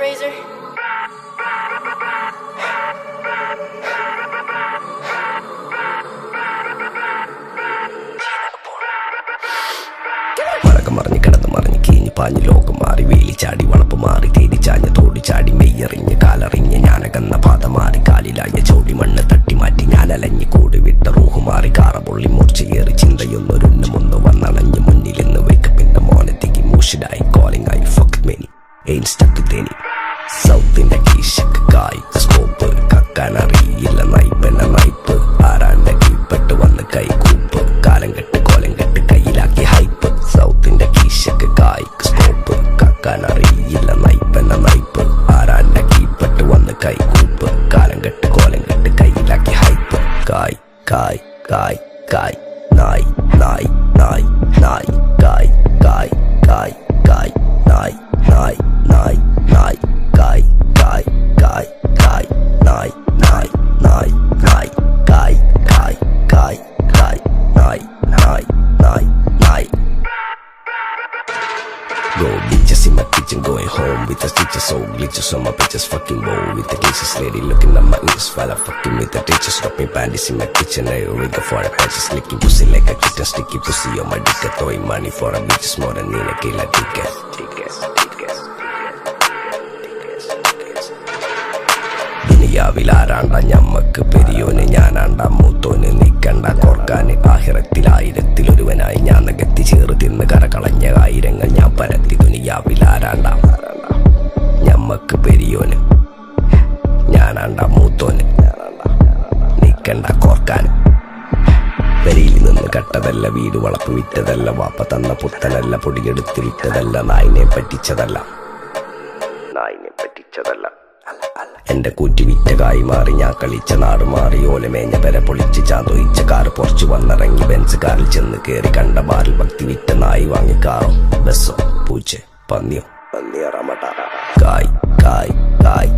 Razor. മറഞ്ഞ് കിടന്ന് മറിഞ്ഞ് കീഞ്ഞ് പാഞ്ഞ് ലോകം മാറി വേലി ചാടി വളപ്പ് മാറി തേടി ചാഞ്ഞ് തോടി ചാടി മെയ്യറിഞ്ഞ് കാലറിഞ്ഞ് ഞാനകന്ന പാത മാറി കാലിലായ ചോടി മണ്ണ് തട്ടി മാറ്റി ഞാൻ അലഞ്ഞ് കൂടി വിട്ട റൂഹ് മാറി കാറ പൊള്ളി മൂർച്ചയേറി ചിന്തയൊന്നൊരുന്നമൊന്ന് വന്നണഞ്ഞ് മുന്നിലിന്ന് വേക്കപ്പിന്റെ മോനത്തേക്ക് മൂഷിലായി കോളിംഗ് ആയി ഫക്ക് മെനി എയിൻ സ്റ്റക്ക് തേനി സൗത്തിന്റെ കീശക്ക് കായ് സ്കോപ്പ് കക്കാനറിയില്ല നൈപ്പെന്ന നൈപ്പ് ആരാന്റെ കീപ്പെട്ട് വന്ന് കൈ കൂപ്പ് കാലം കെട്ട് കോലം കെട്ട് കയ്യിലാക്കി ഹൈപ്പ് സൗത്തിന്റെ കീശക്ക് കായ് സ്കോപ്പ് കക്കാനറിയില്ല നൈപ്പെന്ന നൈപ്പ് ആരാന്റെ കീപ്പെട്ട് വന്ന് കൈ കൂപ്പ് കാലം കെട്ട് കോലം കെട്ട് കയ്യിലാക്കി ഹൈപ്പ് കായ് കായ് കായ് കായ് നായ് നായ് നായ് നായ് കായ് കായ് കായ് കായ് നായ് നായ് നായ് നായ് കായ് കായ് കായ് കായ് നായ് നായ് നായ് നായ് കായ് കായ് കായ് കായ് നായ് നായ് നായ് നായ്. Go bitches in my kitchen, going home with the stitches, so glitches on my bitches, fucking bow with the cases, lady looking at my ears while I'm fucking with the ditches, dropping panties in my kitchen, I rigger for a patches, licking pussy like a kitten, sticky pussy on my dick, throwing money for a bitches more than in a killer ticket. ദുനിയാവിലാരാണ്ട ഞമ്മക്ക് പെരിയോന് ഞാനാണ്ട മൂത്തോന് നിക്കണ്ട കോർക്കാന് ആഹിറത്തിലായിരത്തിലൊരുവനായി ഞാൻ നകത്തി ചേറ് തിന്ന് കരകളഞ്ഞ ആയിരങ്ങൾ ഞാൻ പരത്തി ദുനിയാവിലാരാണ്ട ഞമ്മക്ക് പെരിയോന് ഞാനാണ്ട മൂത്തോന് നിക്കണ്ട കോർക്കാന് പെരിയിൽ നിന്ന് കട്ടതല്ല വീട് വളപ്പ് വിറ്റതല്ല വാപ്പ തന്ന പുത്തനല്ല പൊടിയെടുത്ത് വിറ്റതല്ല നായിനെ പറ്റിച്ചതല്ല എന്റെ കൂറ്റി വിറ്റ കായി മാറി ഞാൻ കളിച്ച നാട് മാറി ഓലമേഞ്ഞ പെര പൊളിച്ച് ചാതൊയിച്ച കാറ് പൊറച്ചു വന്നിറങ്ങി ബെൻസ് കാറിൽ ചെന്ന് കേറി കണ്ട ബാറിൽ ഭക്തി വിറ്റ നായി വാങ്ങി കാറോ ബസ്സോ പൂച്ച പന്നിയോ കായ് കായ് കായ്